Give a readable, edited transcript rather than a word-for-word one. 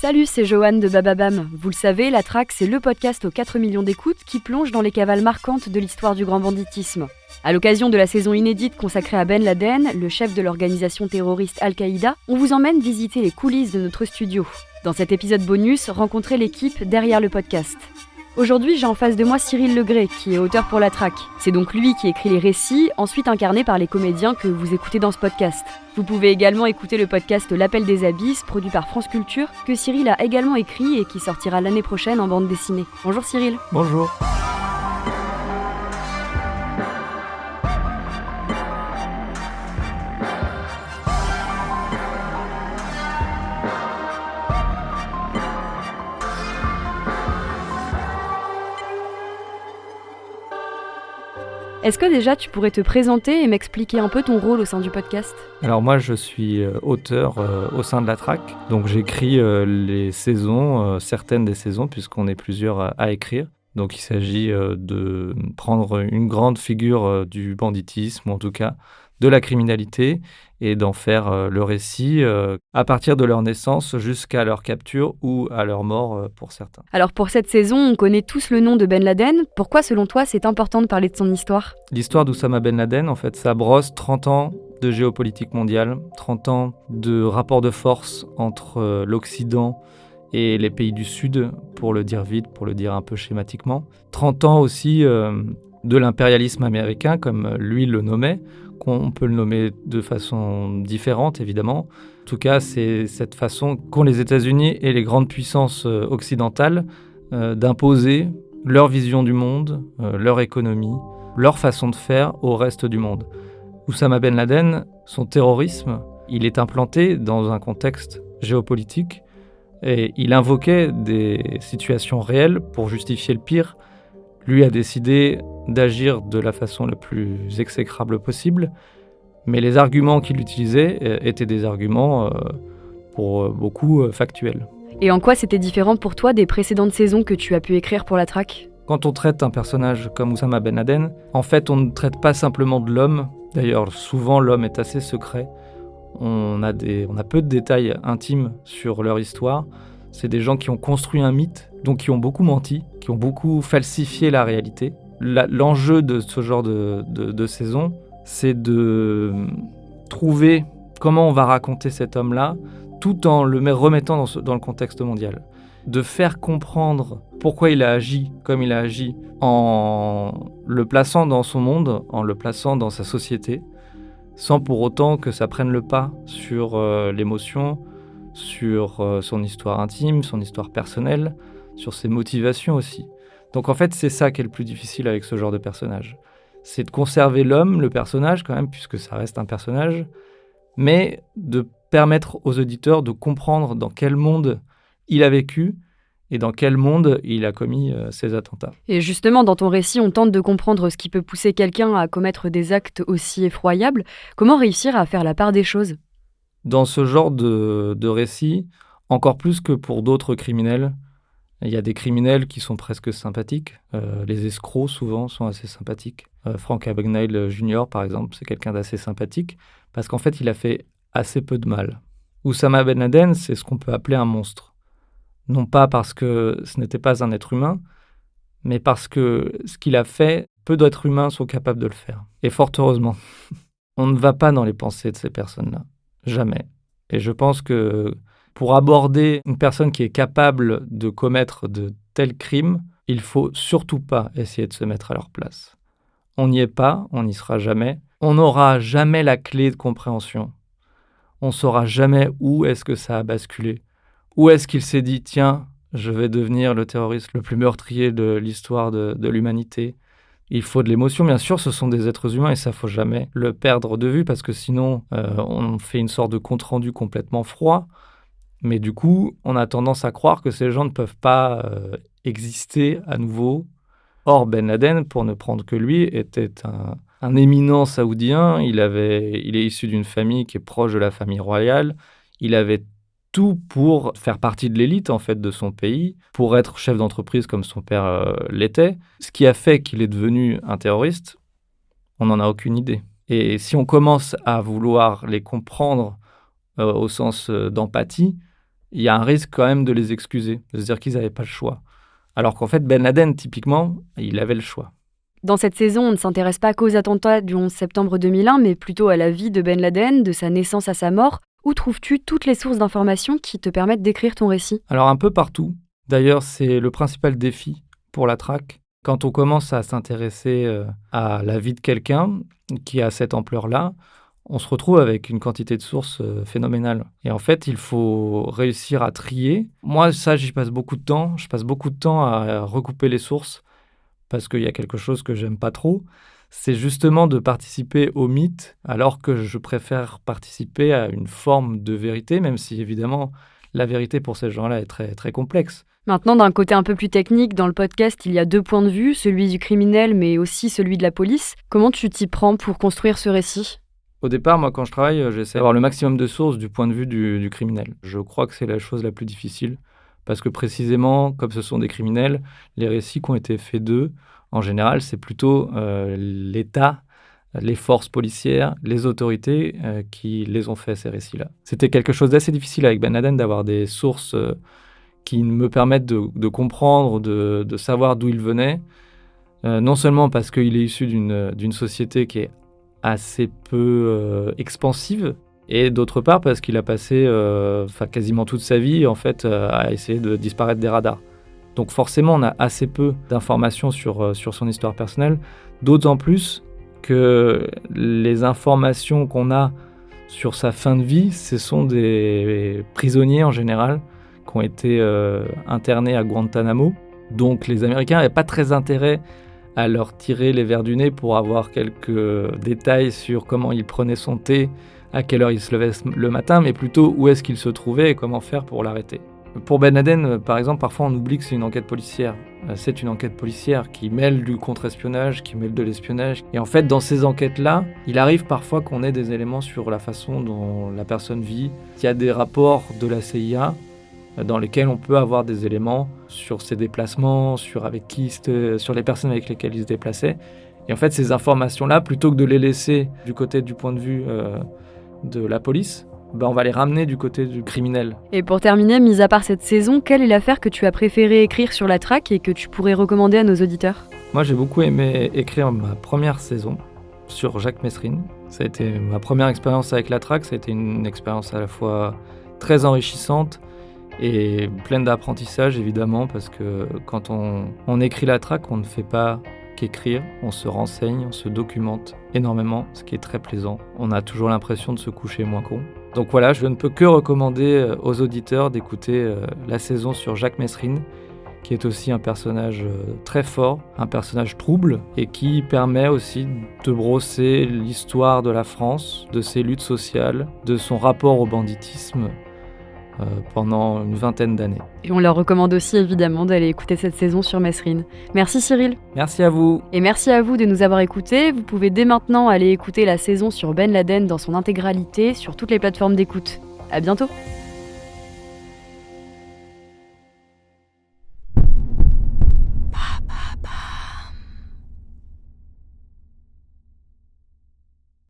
Salut, c'est Joanne de Bababam. Vous le savez, La Traque, c'est le podcast aux 4 millions d'écoutes qui plonge dans les cavales marquantes de l'histoire du grand banditisme. À l'occasion de la saison inédite consacrée à Ben Laden, le chef de l'organisation terroriste Al-Qaïda, on vous emmène visiter les coulisses de notre studio. Dans cet épisode bonus, rencontrez l'équipe derrière le podcast. Aujourd'hui, j'ai en face de moi Cyril Legré, qui est auteur pour La Traque. C'est donc lui qui écrit les récits, ensuite incarnés par les comédiens que vous écoutez dans ce podcast. Vous pouvez également écouter le podcast L'Appel des Abysses, produit par France Culture, que Cyril a également écrit et qui sortira l'année prochaine en bande dessinée. Bonjour Cyril. Bonjour. Est-ce que déjà tu pourrais te présenter et m'expliquer un peu ton rôle au sein du podcast ? Alors moi je suis auteur au sein de La Traque, donc j'écris les saisons, certaines des saisons puisqu'on est plusieurs à écrire. Donc il s'agit de prendre une grande figure du banditisme, ou en tout cas de la criminalité, et d'en faire le récit à partir de leur naissance jusqu'à leur capture ou à leur mort pour certains. Alors pour cette saison, on connaît tous le nom de Ben Laden. Pourquoi selon toi c'est important de parler de son histoire ? L'histoire d'Oussama Ben Laden, en fait, ça brosse 30 ans de géopolitique mondiale, 30 ans de rapport de force entre l'Occident et les pays du Sud, pour le dire vite, pour le dire un peu schématiquement. 30 ans aussi de l'impérialisme américain, comme lui le nommait. On peut le nommer de façon différente, évidemment. En tout cas, c'est cette façon qu'ont les États-Unis et les grandes puissances occidentales d'imposer leur vision du monde, leur économie, leur façon de faire au reste du monde. Oussama Ben Laden, son terrorisme, il est implanté dans un contexte géopolitique et il invoquait des situations réelles pour justifier le pire. Lui a décidé d'agir de la façon la plus exécrable possible, mais les arguments qu'il utilisait étaient des arguments pour beaucoup factuels. Et en quoi c'était différent pour toi des précédentes saisons que tu as pu écrire pour La Traque ? Quand on traite un personnage comme Oussama Ben Laden, en fait on ne traite pas simplement de l'homme. D'ailleurs, souvent l'homme est assez secret. On a peu de détails intimes sur leur histoire. C'est des gens qui ont construit un mythe, donc qui ont beaucoup menti, qui ont beaucoup falsifié la réalité. L'enjeu de ce genre de saison, c'est de trouver comment on va raconter cet homme-là, tout en le remettant dans le contexte mondial. De faire comprendre pourquoi il a agi comme il a agi, en le plaçant dans son monde, en le plaçant dans sa société, sans pour autant que ça prenne le pas sur l'émotion, sur son histoire intime, son histoire personnelle, sur ses motivations aussi. Donc en fait, c'est ça qui est le plus difficile avec ce genre de personnage. C'est de conserver l'homme, le personnage quand même, puisque ça reste un personnage, mais de permettre aux auditeurs de comprendre dans quel monde il a vécu et dans quel monde il a commis ces attentats. Et justement, dans ton récit, on tente de comprendre ce qui peut pousser quelqu'un à commettre des actes aussi effroyables. Comment réussir à faire la part des choses ? Dans ce genre de récit, encore plus que pour d'autres criminels, il y a des criminels qui sont presque sympathiques. Les escrocs, souvent, sont assez sympathiques. Frank Abagnale Jr., par exemple, c'est quelqu'un d'assez sympathique parce qu'en fait, il a fait assez peu de mal. Oussama Ben Laden, c'est ce qu'on peut appeler un monstre. Non pas parce que ce n'était pas un être humain, mais parce que ce qu'il a fait, peu d'êtres humains sont capables de le faire. Et fort heureusement, on ne va pas dans les pensées de ces personnes-là. Jamais. Et je pense que pour aborder une personne qui est capable de commettre de tels crimes, il ne faut surtout pas essayer de se mettre à leur place. On n'y est pas, on n'y sera jamais. On n'aura jamais la clé de compréhension. On ne saura jamais où est-ce que ça a basculé. Où est-ce qu'il s'est dit, tiens, je vais devenir le terroriste le plus meurtrier de l'histoire de l'humanité. Il faut de l'émotion, bien sûr, ce sont des êtres humains et ça, il ne faut jamais le perdre de vue parce que sinon, on fait une sorte de compte-rendu complètement froid. Mais du coup, on a tendance à croire que ces gens ne peuvent pas exister à nouveau. Or, Ben Laden, pour ne prendre que lui, était un éminent saoudien. Il est issu d'une famille qui est proche de la famille royale. Il avait tout pour faire partie de l'élite en fait de son pays, pour être chef d'entreprise comme son père l'était. Ce qui a fait qu'il est devenu un terroriste, on n'en a aucune idée. Et si on commence à vouloir les comprendre au sens d'empathie, il y a un risque quand même de les excuser, de se dire qu'ils n'avaient pas le choix. Alors qu'en fait, Ben Laden, typiquement, il avait le choix. Dans cette saison, on ne s'intéresse pas qu'aux attentats du 11 septembre 2001, mais plutôt à la vie de Ben Laden, de sa naissance à sa mort. Où trouves-tu toutes les sources d'informations qui te permettent d'écrire ton récit ? Alors un peu partout. D'ailleurs, c'est le principal défi pour la traque. Quand on commence à s'intéresser à la vie de quelqu'un qui a cette ampleur-là, on se retrouve avec une quantité de sources phénoménale. Et en fait, il faut réussir à trier. Moi, ça, j'y passe beaucoup de temps. Je passe beaucoup de temps à recouper les sources parce qu'il y a quelque chose que j'aime pas trop. C'est justement de participer au mythe, alors que je préfère participer à une forme de vérité, même si évidemment la vérité pour ces gens-là est très, très complexe. Maintenant, d'un côté un peu plus technique, dans le podcast, il y a 2 points de vue, celui du criminel, mais aussi celui de la police. Comment tu t'y prends pour construire ce récit ? Au départ, moi, quand je travaille, j'essaie d'avoir le maximum de sources du point de vue du criminel. Je crois que c'est la chose la plus difficile, parce que précisément, comme ce sont des criminels, les récits qui ont été faits d'eux, en général, c'est plutôt l'État, les forces policières, les autorités qui les ont fait, ces récits-là. C'était quelque chose d'assez difficile avec Ben Laden, d'avoir des sources qui me permettent de comprendre, de savoir d'où il venait, non seulement parce qu'il est issu d'une société qui est assez peu expansive, et d'autre part parce qu'il a passé quasiment toute sa vie en fait, à essayer de disparaître des radars. Donc forcément, on a assez peu d'informations sur son histoire personnelle, d'autant plus que les informations qu'on a sur sa fin de vie, ce sont des prisonniers en général qui ont été internés à Guantanamo. Donc les Américains n'avaient pas très intérêt à leur tirer les vers du nez pour avoir quelques détails sur comment il prenait son thé, à quelle heure il se levait le matin, mais plutôt où est-ce qu'il se trouvait et comment faire pour l'arrêter. Pour Ben Laden, par exemple, parfois on oublie que c'est une enquête policière. C'est une enquête policière qui mêle du contre-espionnage, qui mêle de l'espionnage. Et en fait, dans ces enquêtes-là, il arrive parfois qu'on ait des éléments sur la façon dont la personne vit. Il y a des rapports de la CIA dans lesquels on peut avoir des éléments sur ses déplacements, sur les personnes avec lesquelles il se déplaçait. Et en fait, ces informations-là, plutôt que de les laisser du côté du point de vue de la police, on va les ramener du côté du criminel. Et pour terminer, mis à part cette saison, quelle est l'affaire que tu as préféré écrire sur la traque et que tu pourrais recommander à nos auditeurs ? Moi, j'ai beaucoup aimé écrire ma première saison sur Jacques Messrine. Ça a été ma première expérience avec la traque. Ça a été une expérience à la fois très enrichissante et pleine d'apprentissage, évidemment, parce que quand on écrit la traque, on ne fait pas qu'écrire, on se renseigne, on se documente énormément, ce qui est très plaisant. On a toujours l'impression de se coucher moins con. Donc voilà, je ne peux que recommander aux auditeurs d'écouter la saison sur Jacques Messrine, qui est aussi un personnage très fort, un personnage trouble, et qui permet aussi de brosser l'histoire de la France, de ses luttes sociales, de son rapport au banditisme pendant une vingtaine d'années. Et on leur recommande aussi évidemment d'aller écouter cette saison sur Messrine. Merci Cyril. Merci à vous. Et merci à vous de nous avoir écoutés. Vous pouvez dès maintenant aller écouter la saison sur Ben Laden dans son intégralité sur toutes les plateformes d'écoute. À bientôt.